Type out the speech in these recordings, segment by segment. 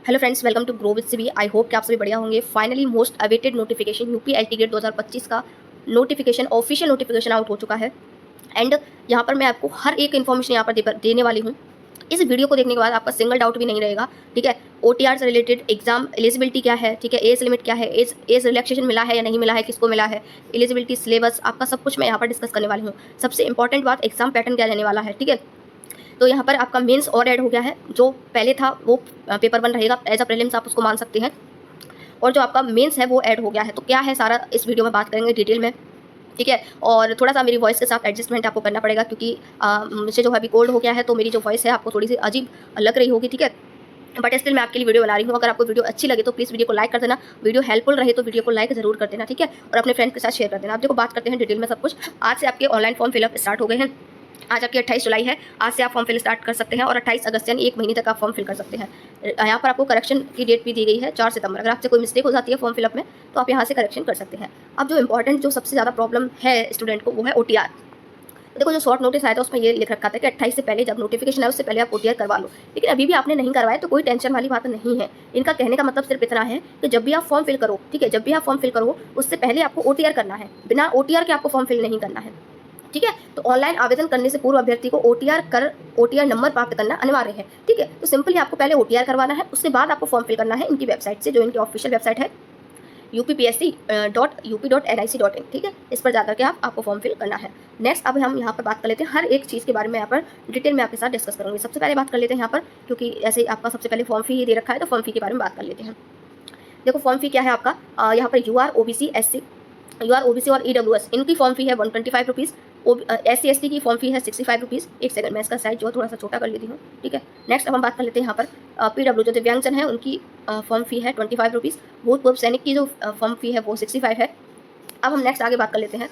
Hello friends, welcome to grow with CB. I hope कि आप सभी बढ़िया होंगे। Finally most awaited notification UP LT grade 2025 का नोटिफिकेशन, ऑफिशियल नोटिफिकेशन आउट हो चुका है। एंड यहाँ पर मैं आपको हर एक इन्फॉर्मेशन यहाँ पर देने वाली हूँ। इस वीडियो को देखने के बाद आपका सिंगल डाउट भी नहीं रहेगा। ठीक है, ओटीआर से रिलेटेड एग्जाम एलिजिबिलिटी क्या है, ठीक है, एज लिमिट क्या है, एज रिलैक्सेशन मिला है या नहीं मिला है, किसको मिला है, एलिजिबिलिटी, सिलेबस, आपका सब कुछ मैं यहाँ पर डिस्कस करने वाली हूँ। सबसे इंपॉर्टेंट बात, एग्जाम पैटर्न क्या रहने वाला है। ठीक है, तो यहाँ पर आपका मेंस और ऐड हो गया है। जो पहले था वो पेपर 1 रहेगा, एज अ प्रीलिम्स आप उसको मान सकते हैं, और जो आपका मेंस है वो ऐड हो गया है। तो क्या है सारा इस वीडियो में बात करेंगे डिटेल में। ठीक है, और थोड़ा सा मेरी वॉइस के साथ एडजस्टमेंट आपको करना पड़ेगा, क्योंकि मुझे जो है अभी कोल्ड हो गया है, तो मेरी जो वॉइस है आपको थोड़ी सी अजीब लग रही होगी। ठीक है, बट स्टिल मैं आपके लिए वीडियो बना रही हूँ। अगर आपको वीडियो अच्छी लगे तो प्लीज़ वीडियो को लाइक कर देना, वीडियो हेल्पफुल रहे तो वीडियो को लाइक जरूर कर देना। ठीक है, और अपने फ्रेंड्स के साथ शेयर कर देना। आप देखो, बात करते हैं डिटेल में सब कुछ। आज से आपके ऑनलाइन फॉर्म फिलअप स्टार्ट हो गए हैं। आज आपकी 28 जुलाई है। आज से आप फॉर्म फिल स्टार्ट कर सकते हैं और 28 अगस्त यानी 1 महीने तक आप फॉर्म फिल कर सकते हैं। यहाँ पर आपको करेक्शन की डेट भी दी गई है 4 सितंबर। अगर आपसे कोई मिस्टेक हो जाती है फॉर्म फिलअप में तो आप यहाँ से करेक्शन कर सकते हैं। अब जो इंपॉर्टेंट, जो सबसे ज़्यादा प्रॉब्लम है स्टूडेंट को, वो है ओटीआर। देखो, जो शॉर्ट नोटिस आया था उसमें ये लिख रखा था कि 28 से पहले, जब नोटिफिकेशन आए उससे पहले आप ओटीआर करवा लो। लेकिन अभी भी आपने नहीं करवाया तो कोई टेंशन वाली बात नहीं है। इनका कहने का मतलब सिर्फ इतना है कि जब भी आप फॉर्म फिल करो, ठीक है, जब भी आप फॉर्म फिल करो उससे पहले आपको ओटीआर करना है। बिना ओटीआर के आपको फॉर्म फिल नहीं करना है। ठीक है, तो ऑनलाइन आवेदन करने से पूर्व अभ्यर्थी को ओटीआर नंबर प्राप्त करना अनिवार्य है। ठीक है, तो सिंपली आपको पहले ओटीआर करवाना है, उसके बाद आपको फॉर्म फिल करना है इनकी वेबसाइट से, जो इनकी ऑफिशियल वेबसाइट है uppsc.up.nic.in। ठीक है, इस पर जाकर के आपको फॉर्म फिल करना है। नेक्स्ट अब हम यहाँ पर बात कर लेते हैं हर एक चीज़ के बारे में। यहाँ पर डिटेल में आपके साथ डिस्कस करूँगी। सबसे पहले बात कर लेते हैं यहाँ पर, क्योंकि ऐसे ही आपका सबसे पहले फॉर्म फी ही दे रखा है, तो फॉर्म फी के बारे में बात कर लेते हैं। देखो, फॉर्म फी क्या है आपका। यहाँ पर यूआर ओबीसी और ईडब्ल्यूएस, इनकी फॉर्म फी है 125 रुपीज़। SC ST की फॉर्म फी है 65 रुपीज़। एक सेकंड, मैं इसका साइज जो है थोड़ा सा छोटा कर लेती हूँ। ठीक है, नेक्स्ट अब हम बात कर लेते हैं यहाँ पर PW, जो दिव्यांगजन है, उनकी फॉर्म फी है 25 रुपीज़। भूतपूर्व सैनिक की जो फॉर्म फी है वो 65 है। अब हम नेक्स्ट आगे बात कर लेते हैं।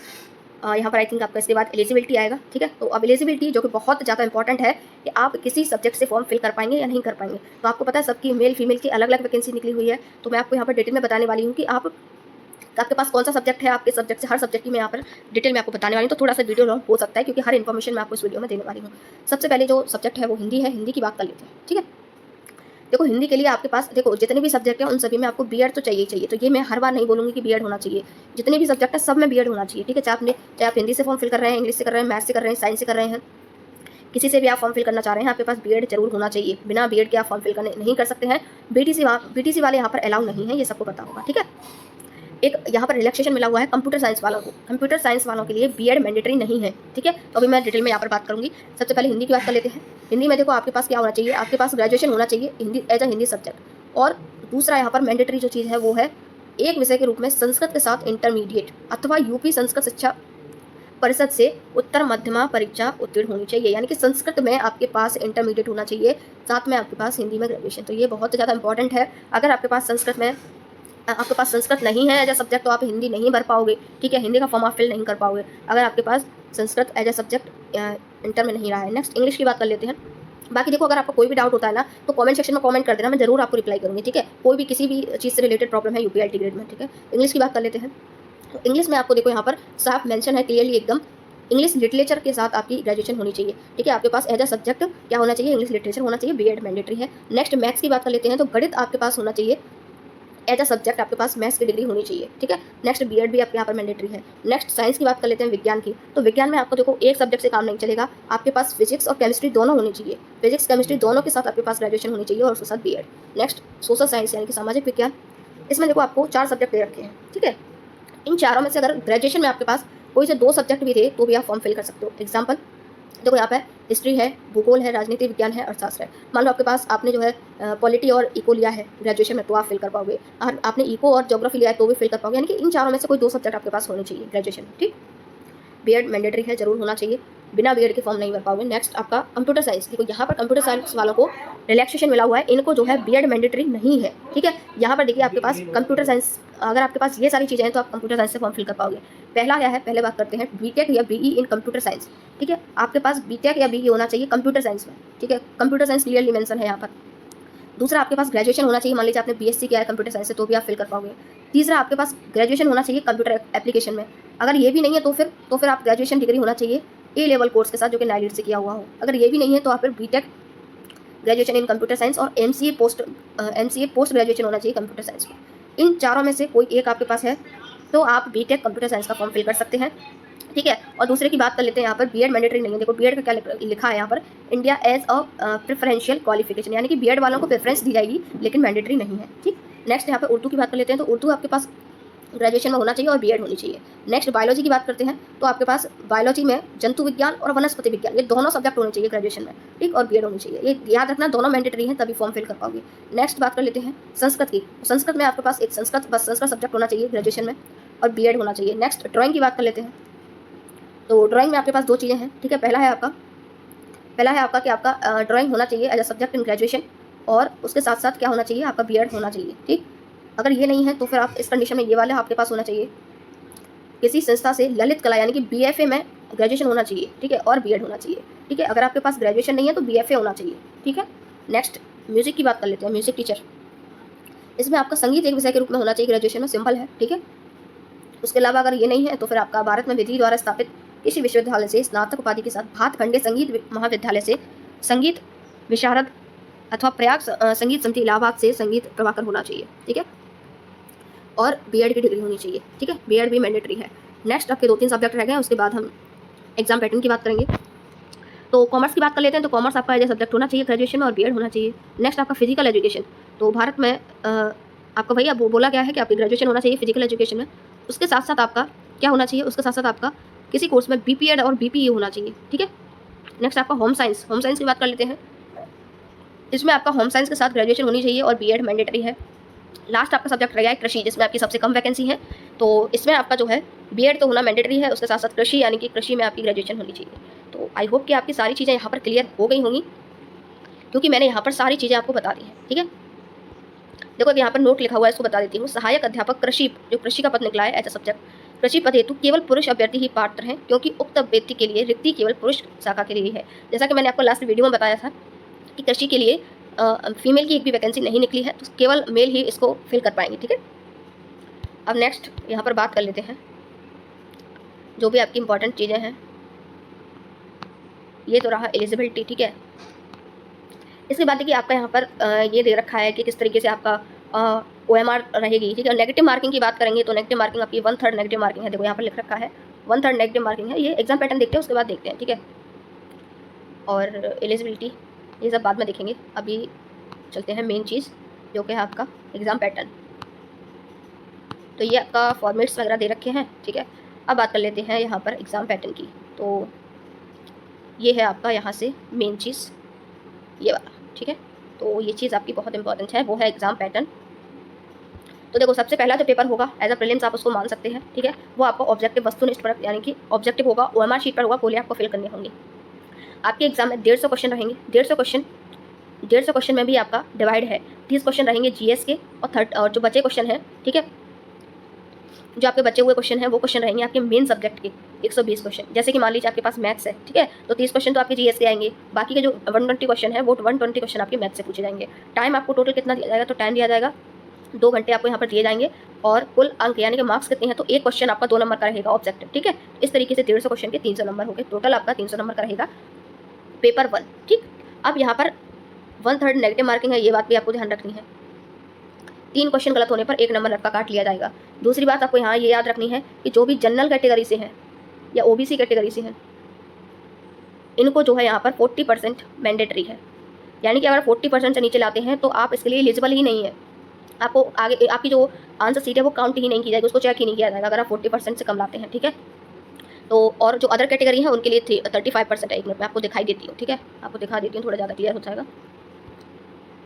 यहाँ पर आई थिंक आपका इसके बाद एलिजिबिलिटी आएगा। ठीक है, तो अब एलिजिबिलिटी जो कि बहुत ज़्यादा इंपॉर्टेंट है कि आप किसी सब्जेक्ट से फॉर्म फिल कर पाएंगे या नहीं कर पाएंगे। तो आपको पता है सबकी मेल फीमेल की अलग अलग वैकेंसी निकली हुई है। तो मैं आपको यहाँ पर डिटेल में बताने वाली हूँ कि आपके पास कौन सा सब्जेक्ट है। आपके सब्जेक्ट से हर सब्जेक्ट की मैं यहाँ पर डिटेल में आपको बताने वाली हूँ। तो थोड़ा सा वीडियो लॉन्ग हो सकता है, क्योंकि हर इन्फॉर्मेशन मैं आपको इस वीडियो में देने वाली हूँ। सबसे पहले जो सब्जेक्ट है वो हिंदी है। हिंदी की बात कर लेते हैं। ठीक है, देखो, हिंदी के लिए आपके पास, देखो, जितने भी सब्जेक्ट हैं उन सभी में आपको बीएड तो चाहिए। तो ये मैं हर बार नहीं बोलूँगी कि बीएड होना चाहिए। जितने भी सब्जेक्ट है सब में बीएड होना चाहिए। ठीक है, चाहे आप हिंदी से फॉर्म फिल कर रहे हैं, इंग्लिश से कर रहे हैं, मैथ्स से कर रहे हैं, साइंस से कर रहे हैं, किसी से भी आप फॉर्म फिल करना चाह रहे हैं, आपके पास बीएड जरूर होना चाहिए। बिना बीएड के आप फॉर्म फिल करने नहीं कर सकते हैं। बीटीसी वाले यहाँ पर अलाउ नहीं है, ये सबको पता होगा। ठीक है, एक यहाँ पर रिलैक्सेशन मिला हुआ है कंप्यूटर साइंस वालों को। कंप्यूटर साइंस वालों के लिए बीएड मैंडेटरी नहीं है। ठीक है, तो अभी मैं डिटेल में यहाँ पर बात करूँगी। सबसे पहले हिंदी की बात कर लेते हैं। हिंदी में देखो, आपके पास क्या होना चाहिए, आपके पास ग्रेजुएशन होना चाहिए Hindi as a Hindi subject. और दूसरा यहाँ पर मैंडेटरी जो चीज़ है वो है एक विषय के रूप में संस्कृत के साथ इंटरमीडिएट अथवा यूपी संस्कृत शिक्षा परिषद से उत्तर मध्यमा परीक्षा उत्तीर्ण होनी चाहिए। यानी कि संस्कृत में आपके पास इंटरमीडिएट होना चाहिए, साथ में आपके पास हिंदी में ग्रेजुएशन। तो ये बहुत ज़्यादा इंपॉर्टेंट है। अगर आपके पास संस्कृत नहीं है एज अ सब्जेक्ट तो आप हिंदी नहीं भर पाओगे। ठीक है, हिंदी का फॉर्म आप फिल नहीं कर पाओगे अगर आपके पास Sanskrit as a subject inter में नहीं रहा है। नेक्स्ट इंग्लिश की बात कर लेते हैं। बाकी देखो, अगर आपको कोई भी डाउट होता है ना तो कमेंट सेक्शन में कमेंट कर देना, मैं जरूर आपको रिप्लाई करूँगी। ठीक है, कोई भी किसी भी चीज़ से रिलेटेड प्रॉब्लम है यूपीएलटी ग्रेड में। ठीक है, इंग्लिश की बात कर लेते हैं। तो इंग्लिश में आपको देखो यहाँ पर साफ मेंशन है क्लियरली एकदम, इंग्लिश लिटरेचर के साथ आपकी ग्रेजुएशन होनी चाहिए। ठीक है, आपके पास एज अ सब्जेक्ट क्या होना चाहिए, इंग्लिश लिटरेचर होना चाहिए, बीएड मैंडेटरी है। नेक्स्ट मैथ्स की बात कर लेते हैं। तो गणित आपके पास होना चाहिए एज अ सब्जेक्ट, आपके पास मैथ्स की डिग्री होनी चाहिए। ठीक है, नेक्स्ट बीएड भी आपके यहाँ पर मैंडेटरी है। नेक्स्ट साइंस की बात कर लेते हैं, विज्ञान की। तो विज्ञान में आपको देखो एक सब्जेक्ट से काम नहीं चलेगा, आपके पास फिजिक्स और केमिस्ट्री दोनों होनी चाहिए। फिजिक्स केमिस्ट्री दोनों के साथ आपके पास ग्रेजुएशन होनी चाहिए और उसके साथ बीएड। नेक्स्ट सोशल साइंस यानी कि सामाजिक विज्ञान, इसमें देखो आपको 4 सब्जेक्ट दे रखे हैं। ठीक है, इन चारों में से अगर ग्रेजुएशन में आपके पास कोई से 2 सब्जेक्ट भी थे तो भी आप फॉर्म फिल कर सकते हो। एग्जाम्पल देखो, यहाँ पे हिस्ट्री है, भूगोल है, राजनीति विज्ञान है, अर्थशास्त्र है। मान लो आपके पास आपने जो है पॉलिटी और इको लिया है ग्रेजुएशन में, तो आप फिल कर पाओगे। और आपने इको और ज्योग्राफी लिया है तो भी फिल कर पाओगे। यानी कि इन चारों में से कोई 2 सब्जेक्ट आपके पास होने चाहिए ग्रेजुएशन में। ठीक, बीएड मैंडेटरी है, जरूर होना चाहिए, बिना बीएड के फॉर्म नहीं भर पाओगे। नेक्स्ट आपका कंप्यूटर साइंस। देखो, यहाँ पर कंप्यूटर साइंस वालों को रिलैक्सेशन मिला हुआ है, इनको जो है बीएड मैंडेटरी नहीं है। ठीक है, यहाँ पर देखिए आपके पास कंप्यूटर साइंस, अगर आपके पास ये सारी चीज़ें हैं तो आप कंप्यूटर साइंस से फॉर्म फिल कर पाओगे। पहला क्या है, पहले बात करते हैं बीटेक या बीई इन कंप्यूटर साइंस। ठीक है, आपके पास बीटेक या बीई होना चाहिए कंप्यूटर साइंस में। ठीक है, कंप्यूटर साइंस क्लियरली मेंशन है यहाँ पर। दूसरा, आपके पास ग्रेजुएशन होना चाहिए। मान लीजिए आपने बीएससी किया है कंप्यूटर साइंस से तो भी आप फिल कर पाओगे। तीसरा, आपके पास ग्रेजुएशन होना चाहिए कंप्यूटर एप्लीकेशन में। अगर ये भी नहीं है तो फिर आप ग्रेजुएशन डिग्री होना चाहिए ए लेवल कोर्स के साथ, जो कि नाइलिट से किया हुआ हो। अगर ये भी नहीं है तो आप फिर BTech graduation in computer science और एमसीए पोस्ट ग्रेजुएशन होना चाहिए कंप्यूटर साइंस में। इन चारों में से कोई एक आपके पास है तो आप बीटेक कंप्यूटर साइंस का फॉर्म फिल कर सकते हैं, ठीक है। और दूसरे की बात कर लेते हैं, यहाँ पर बीएड मैंडेटरी नहीं है। देखो बीएड का क्या लिखा है यहाँ पर, India as a preferential qualification, यानी कि बीएड वालों को प्रेफरेंस दी जाएगी लेकिन मैंडेटरी नहीं है, ठीक। नेक्स्ट यहाँ पर उर्दू की बात कर लेते हैं, तो उर्दू आपके पास ग्रेजुएशन में होना चाहिए और बीएड होनी चाहिए। नेक्स्ट बायोलॉजी की बात करते हैं, तो आपके पास बायोलॉजी में जंतु विज्ञान और वनस्पति विज्ञान, ये दोनों सब्जेक्ट होने चाहिए ग्रेजुएशन में, ठीक, और बीएड होनी चाहिए। ये याद रखना, दोनों मैंडेटरी हैं, तभी फॉर्म फिल कर पाओगे। नेक्स्ट बात कर लेते हैं संस्कृत की। संस्कृत में आपके पास एक संस्कृत सब्जेक्ट होना चाहिए ग्रेजुएशन में और बीएड होना चाहिए। नेक्स्ट ड्राइंग की बात कर लेते हैं, तो ड्राइंग में आपके पास दो चीज़ें हैं, ठीक है। पहला है आपका कि आपका ड्राइंग होना चाहिए as a subject in graduation, और उसके साथ साथ क्या होना चाहिए, आपका बीएड होना चाहिए, ठीक। अगर ये नहीं है तो फिर आप इस कंडीशन में ये वाला आपके पास होना चाहिए, किसी संस्था से ललित कला यानी कि बीएफए में ग्रेजुएशन होना चाहिए, ठीक है, और बीएड होना चाहिए, ठीक है। अगर आपके पास ग्रेजुएशन नहीं है तो बीएफए होना चाहिए, ठीक है। नेक्स्ट म्यूजिक की बात कर लेते हैं, म्यूजिक टीचर। इसमें आपका संगीत एक विषय के रूप में होना चाहिए ग्रेजुएशन में, सिंपल है, ठीक है। उसके अलावा अगर ये नहीं है तो फिर आपका भारत में विधि द्वारा स्थापित किसी विश्वविद्यालय से स्नातक उपाधि के साथ भातखंडे संगीत महाविद्यालय से संगीत विशारद अथवा प्रयाग संगीत समिति इलाहाबाद से संगीत प्रभाकर होना चाहिए, ठीक है, और बीएड की डिग्री होनी चाहिए, ठीक है। बीएड भी मैंडेटरी है। नेक्स्ट आपके 2-3 सब्जेक्ट रह गए, उसके बाद हम एग्जाम पैटर्न की बात करेंगे। तो कॉमर्स की बात कर लेते हैं, तो कॉमर्स आपका एज सब्जेक्ट होना चाहिए ग्रेजुएशन में और बीएड होना चाहिए। नेक्स्ट आपका फिजिकल एजुकेशन, तो भारत में आपका भैया बोला गया है कि आपकी ग्रेजुएशन होना चाहिए फिजिकल एजुकेशन में, उसके साथ साथ आपका क्या होना चाहिए, उसके साथ साथ आपका किसी कोर्स में बीपीएड और बीपीई होना चाहिए, ठीक है। नेक्स्ट आपका होम साइंस की बात कर लेते हैं। इसमें आपका होम साइंस के साथ ग्रेजुएशन होनी चाहिए और बीएड मैंडेटरी है। लास्ट आपका सब्जेक्ट रहेगा कृषि, जिसमें आपकी सबसे कम वैकेंसी है, तो इसमें आपका जो है बीएड तो होना मैंडेटरी है, उसके साथ साथ कृषि यानी कि कृषि में आपकी ग्रेजुएशन होनी चाहिए। तो आई होप कि आपकी सारी चीज़ें यहाँ पर क्लियर हो गई होंगी, क्योंकि मैंने यहाँ पर सारी चीज़ें आपको बता दी हैं, ठीक है। देखो यहाँ पर नोट लिखा हुआ है, इसको बता देती हूँ। सहायक अध्यापक कृषि, जो कृषि का पद निकला है ऐसा सब्जेक्ट, कृषि पद हेतु केवल पुरुष अभ्यर्थी ही पात्र हैं, क्योंकि उक्त व्यक्ति के लिए रिक्ति केवल पुरुष शाखा के लिए है। जैसा कि मैंने आपको लास्ट वीडियो में बताया था कि कृषि के लिए फीमेल की एक भी वैकेंसी नहीं निकली है, तो केवल मेल ही इसको फिल कर पाएंगे, ठीक है। अब नेक्स्ट यहाँ पर बात कर लेते हैं जो भी आपकी इंपॉर्टेंट चीज़ें हैं। ये तो रहा एलिजिबिलिटी, ठीक है। इसके बाद देखिए आपका यहाँ पर ये दे रखा है कि किस तरीके से आपका OMR रहेगी, ठीक है। नेगेटिव मार्किंग की बात करेंगे तो नेगेटिव मार्किंग आपकी 1/3 नेगेटिव मार्किंग है। देखो यहाँ पर लिख रखा है 1/3 नेगेटिव मार्किंग है। ये एग्जाम पैटर्न देखते हैं, उसके बाद देखते हैं, ठीक है। और एलिजिबिलिटी ये सब बाद में देखेंगे, अभी चलते हैं मेन चीज़ जो कि है आपका एग्ज़ाम पैटर्न। तो ये आपका फॉर्मेट्स वगैरह दे रखे हैं, ठीक है। अब बात कर लेते हैं यहाँ पर एग्ज़ाम पैटर्न की। तो ये है आपका यहाँ से मेन चीज़, ये वाला, ठीक है। तो ये चीज़ आपकी बहुत इंपॉर्टेंट है, वो है एग्ज़ाम पैटर्न। तो देखो सबसे पहला जो पेपर होगा एज अ प्रीलिम्स आप उसको मान सकते हैं, ठीक है। वो आपका ऑब्जेक्टिव वस्तुनिष्ठ पर, यानी कि ऑब्जेक्टिव होगा, OMR शीट पर होगा, गोले आपको फिल करने होंगे। आपके एग्जाम में 150 क्वेश्चन रहेंगे। 150 क्वेश्चन में भी आपका डिवाइड है, 30 क्वेश्चन रहेंगे GS के और जो बचे क्वेश्चन हैं, ठीक है, जो आपके बचे हुए क्वेश्चन हैं वो क्वेश्चन रहेंगे आपके मेन सब्जेक्ट के 120 क्वेश्चन। जैसे कि मान लीजिए आपके पास मैथ्स है, ठीक है, तो 30 क्वेश्चन तो आपके GS के आएंगे, बाकी के जो 120 क्वेश्चन है वो 120 क्वेश्चन आपके मैथ्स से पूछे जाएंगे। टाइम आपको टोटल कितना दिया जाएगा, तो टाइम दिया जाएगा 2 घंटे आपको यहाँ पर दिए जाएंगे, और कुल अंक यानी कि मार्क्स कितने हैं, तो एक क्वेश्चन आपका 2 नंबर का रहेगा ऑब्जेक्टिव, ठीक है। इस तरीके से 150 क्वेश्चन के 300 नंबर हो गए, टोटल आपका 300 नंबर का रहेगा पेपर 1, ठीक। अब यहाँ पर 1/3 नेगेटिव मार्किंग है, ये बात भी आपको ध्यान रखनी है। 3 क्वेश्चन गलत होने पर 1 नंबर आपका काट लिया जाएगा। दूसरी बात आपको यहाँ ये याद रखनी है कि जो भी जनरल कैटेगरी से हैं या OBC कैटेगरी से हैं, इनको जो है यहाँ पर 40% मैंडेटरी है, यानी कि अगर 40% से नीचे लाते हैं तो आप इसके लिए एलिजिबल ही नहीं है। आपको आगे आपकी जो आंसर सीट है वो काउंट ही नहीं की जाएगी, उसको चेक ही नहीं किया जाएगा अगर आप 40% से कम लाते हैं, ठीक है। तो और जो अदर कैटेगरी है उनके लिए 35% है। एक मिनट में आपको दिखाई देती हूँ, ठीक है, आपको दिखा देती हूँ, थोड़ा ज़्यादा क्लियर हो जाएगा।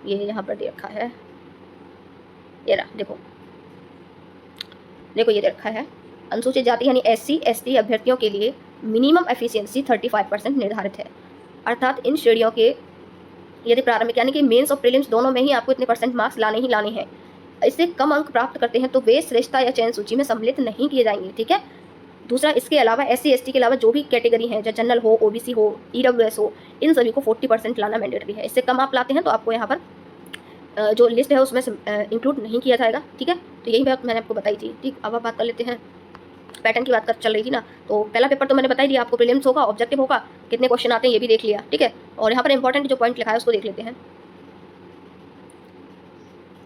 ये यहाँ पर दे रखा है, ये रहा, देखो ये दे रखा है, अनुसूचित जाति यानी SC ST अभ्यर्थियों के लिए मिनिमम एफिशिएंसी 35% निर्धारित है। अर्थात इन श्रेणियों के यदि प्रारंभिक यानी कि मेंस और प्रीलिम्स दोनों में ही आपको इतने % मार्क्स लाने ही लाने हैं, इससे कम अंक प्राप्त करते हैं तो वे श्रेष्ठता या चयन सूची में सम्मिलित नहीं किए जाएंगे, ठीक है। दूसरा, इसके अलावा SC ST के अलावा जो भी कैटेगरी है, चाहे जनरल हो, OBC हो, EWS हो, इन सभी को 40% लाना मैंडेटरी है। इससे कम आप लाते हैं तो आपको यहाँ पर जो लिस्ट है उसमें इंक्लूड नहीं किया जाएगा, ठीक है। तो यही बात मैंने आपको बताई थी, ठीक। अब आप बात कर लेते हैं पैटर्न की, बात चल रही थी ना। तो पहला पेपर तो मैंने बता ही दिया आपको, प्रीलिम्स होगा, ऑब्जेक्टिव होगा, कितने क्वेश्चन आते हैं ये भी देख लिया, ठीक है। और यहाँ पर इंपॉर्टेंट जो पॉइंट लिखा है उसको देख लेते हैं।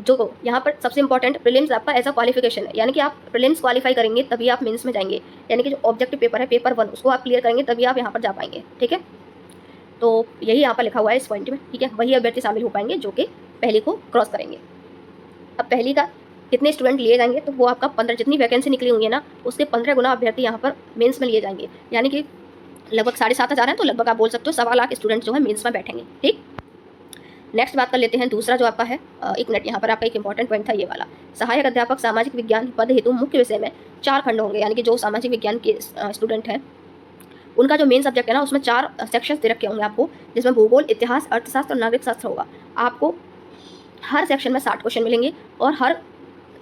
जो यहाँ पर सबसे इंपॉर्टेंट, प्रीलिम्स आपका ऐसा क्वालिफिकेशन है, यानी कि आप प्रीलिम्स क्वालिफाई करेंगे तभी आप मेंस में जाएंगे, यानी कि जो ऑब्जेक्टिव पेपर है पेपर 1 उसको आप क्लियर करेंगे तभी आप यहाँ पर जा पाएंगे। ठीक है, तो यही यहाँ पर लिखा हुआ है इस पॉइंट में। ठीक है, वही अभ्यर्थी शामिल हो पाएंगे जो कि पहली को क्रॉस करेंगे। अब पहली का कितने स्टूडेंट लिए जाएंगे, तो वो आपका 15, जितनी वैकेंसी निकली हुई है ना उसके 15 गुना अभ्यर्थी यहाँ पर मेंस में लिए जाएंगे, यानी कि लगभग 7,500 है, तो लगभग आप बोल सकते हो 1.25 लाख स्टूडेंट जो है मेंस में बैठेंगे। ठीक, नेक्स्ट बात कर लेते हैं दूसरा जो आपका है, एक मिनट, यहाँ पर आपका एक इंपॉर्टेंट पॉइंट था ये वाला। सहायक अध्यापक सामाजिक विज्ञान पद हेतु मुख्य विषय में 4 खंड होंगे, यानी कि जो सामाजिक विज्ञान के स्टूडेंट हैं उनका जो मेन सब्जेक्ट है ना उसमें 4 सेक्शंस दे रखे होंगे आपको, जिसमें भूगोल, इतिहास, अर्थशास्त्र और नागरिक शास्त्र होगा। आपको हर सेक्शन में 60 क्वेश्चन मिलेंगे और हर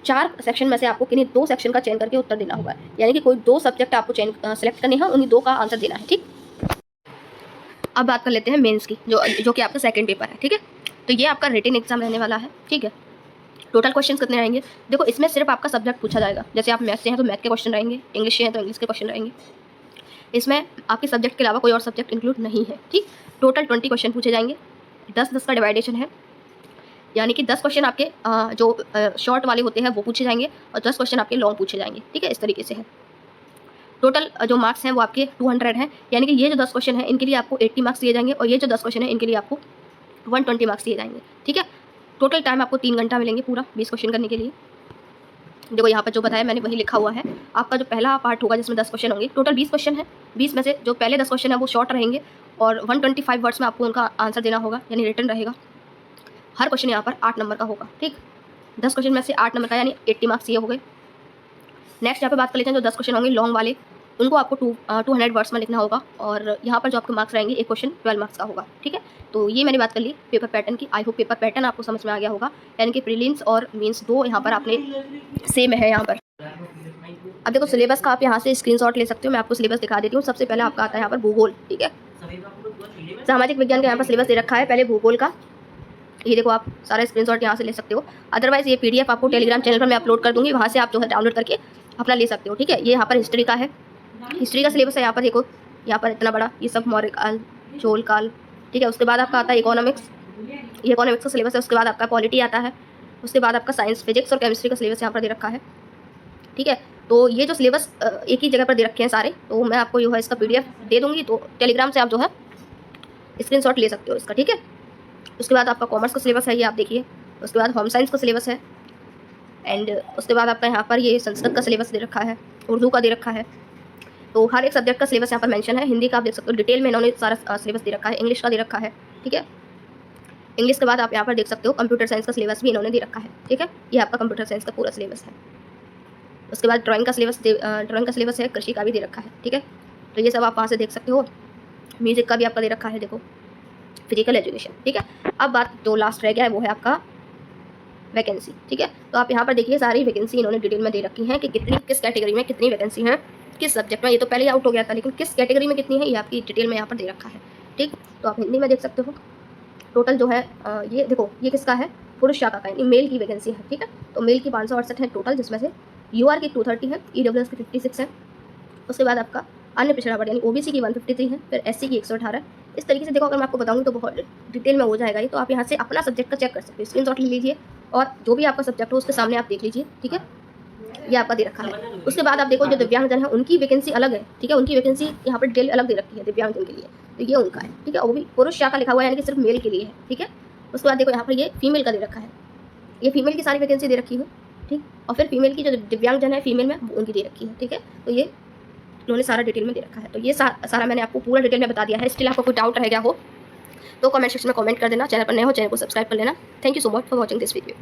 4 सेक्शन में से आपको किन्हीं 2 सेक्शन का चयन करके उत्तर देना होगा, यानी कि कोई 2 सब्जेक्ट आपको सेलेक्ट करने हैं, उन्हीं 2 का आंसर देना है। ठीक, अब बात कर लेते हैं मेंस की, जो कि आपका सेकंड पेपर है। ठीक है, तो ये आपका रिटन एग्जाम रहने वाला है। ठीक है, टोटल क्वेश्चन कितने रहेंगे, देखो इसमें सिर्फ आपका सब्जेक्ट पूछा जाएगा। जैसे आप मैथ से हैं तो मैथ के क्वेश्चन रहेंगे, इंग्लिश से हैं तो इंग्लिश के क्वेश्चन रहेंगे। इसमें आपके सब्जेक्ट के अलावा कोई और सब्जेक्ट इंक्लूड नहीं है। ठीक, टोटल 20 क्वेश्चन पूछे जाएंगे, 10-10 का डिवाइडेशन है, यानी कि 10 क्वेश्चन आपके जो शॉर्ट वाले होते हैं वो पूछे जाएंगे और 10 क्वेश्चन आपके लॉन्ग पूछे जाएंगे। ठीक है, इस तरीके से है। टोटल जो मार्क्स हैं वो आपके 200 हैं, यानी कि ये जो 10 क्वेश्चन हैं इनके लिए आपको 80 मार्क्स दिए जाएंगे और ये जो 10 क्वेश्चन है इनके लिए आपको 120 मार्क्स दिए जाएंगे। ठीक है, टोटल टाइम आपको 3 घंटा मिलेंगे पूरा 20 क्वेश्चन करने के लिए। देखो यहाँ पर जो बताया मैंने वही लिखा हुआ है। आपका जो पहला पार्ट होगा जिसमें 10 क्वेश्चन होंगे, टोटल 20 क्वेश्चन है, 20 में से जो पहले 10 क्वेश्चन है वो शॉर्ट रहेंगे और 125 वर्ड्स में आपको उनका आंसर देना होगा, यानी रिटन रहेगा। हर क्वेश्चन यहाँ पर 8 नंबर का होगा। ठीक, 10 क्वेश्चन में से 8 नंबर का, यानी 80 मार्क्स ये हो गए। नेक्स्ट यहाँ पे बात कर लेते हैं जो 10 क्वेश्चन होंगे लॉन्ग वाले, उनको आपको 200 वर्ड्स में लिखना होगा और यहाँ पर जो आपके मार्क्स रहेंगे एक क्वेश्चन 12 मार्क्स का होगा। ठीक है, तो ये मैंने बात कर ली पेपर पैटर्न की। आई होप पेपर पैटर्न आपको समझ में आ गया होगा, यानी कि प्रीलिम्स और मेंस 2 यहाँ पर आपने सेम है यहाँ पर। अब देखो सिलेबस का आप यहाँ से स्क्रीनशॉट ले सकते हो, मैं आपको सिलेबस दिखा देती हूँ। सबसे पहले आपका आता है यहाँ पर भूगोल। ठीक है, सामाजिक विज्ञान का यहाँ पर सिलेबस दे रखा है, पहले भूगोल का। ये देखो आप सारा स्क्रीनशॉट यहाँ से ले सकते हो, अदरवाइज ये PDF आपको टेलीग्राम चैनल पर मैं अपलोड कर दूँगी, वहाँ से आप जो है डाउनलोड करके अपना ले सकते हो। ठीक है, ये यहाँ पर हिस्ट्री का है, हिस्ट्री का सिलेबस है। यहाँ पर देखो, यहाँ पर इतना बड़ा ये सब मौर्य काल, चोल काल। ठीक है, उसके बाद आपका आता है इकोनॉमिक्स, ये इकोनॉमिक्स का सिलेबस है। उसके बाद आपका पॉलिटी आता है, उसके बाद आपका साइंस, फिजिक्स और केमिस्ट्री का सिलेबस यहाँ पर दे रखा है। ठीक है, तो ये जो सिलेबस एक ही जगह पर दे रखे हैं सारे, तो मैं आपको जो है इसका PDF दे दूँगी, तो टेलीग्राम से आप जो है स्क्रीनशॉट ले सकते हो इसका। ठीक है, उसके बाद आपका कॉमर्स का सिलेबस है, ये आप देखिए। उसके बाद होम साइंस का सिलेबस है एंड उसके बाद आपका यहाँ पर ये संस्कृत का सिलेबस दे रखा है, उर्दू का दे रखा है। तो हर एक सब्जेक्ट का सिलेबस यहाँ पर मेंशन है। हिंदी का आप देख सकते हो, डिटेल में इन्होंने सारा सिलेबस दे रखा है। इंग्लिश का दे रखा है। ठीक है, इंग्लिश के बाद आप यहाँ पर देख सकते हो कंप्यूटर साइंस का सिलेबस भी इन्होंने दे रखा है। ठीक है, ये आपका कंप्यूटर साइंस का पूरा सिलेबस है। उसके बाद ड्राइंग का सिलेबस है, कृषि का भी दे रखा है। ठीक है, तो ये सब आप वहाँ से देख सकते हो। म्यूजिक का भी आपका दे रखा है, देखो, फिजिकल एजुकेशन। ठीक है, अब बात जो लास्ट रह गया है वो है आपका वैकेंसी। ठीक है, तो आप यहाँ पर देखिए सारी वैकेंसी इन्होंने डिटेल में दे रखी हैं कि कितनी किस कैटेगरी में कितनी वैकेंसी है, किस सब्जेक्ट में। ये तो पहले ही आउट हो गया था, लेकिन किस कैटेगरी में कितनी है ये आपकी डिटेल में यहाँ पर दे रखा है। ठीक, तो आप हिंदी में देख सकते हो। टोटल जो है ये देखो, ये किसका है, पुरुष शाखा का, यानी मेल की वैकेंसी है। ठीक है, तो मेल की 568 है टोटल, जिसमें से UR की 230 है, EWS की 56 है। उसके बाद आपका अन्य पिछड़ा वर्ग यानी OBC की 153 है, फिर SC की 118 है। इस तरीके से देखो, अगर मैं आपको बताऊँ तो बहुत डिटेल में हो जाएगा ये, तो आप यहाँ से अपना सब्जेक्ट का चेक कर सकते हो, स्क्रीनशॉट ले लीजिए और जो भी आपका सब्जेक्ट हो उसके सामने आप देख लीजिए। ठीक है, ये आपका दे रखा है। उसके बाद आप देखो जो दिव्यांगजन है उनकी वैकेंसी अलग है। ठीक है, उनकी वैकेंसी यहाँ पर डिटेल अलग दे रखी है दिव्यांगजन के लिए, तो ये उनका है। ठीक है, वो भी पुरुष शाखा लिखा हुआ है, यानी कि सिर्फ मेल के लिए है। ठीक है, उसके बाद देखो यहाँ पर ये फीमेल का दे रखा है, ये फीमेल की सारी वैकेंसी दे रखी है। ठीक, और फिर फीमेल की जो दिव्यांगजन है फीमेल में उनकी दे रखी है। ठीक है, तो ये उन्होंने सारा डिटेल में दे रखा है। तो ये सारा मैंने आपको पूरा डिटेल में बता दिया है। स्टिल आपको कोई डाउट रह गया हो तो कमेंट सेक्शन में कमेंट कर देना। चैनल पर नए हो चैनल को सब्सक्राइब कर लेना। Thank you so much for watching this video.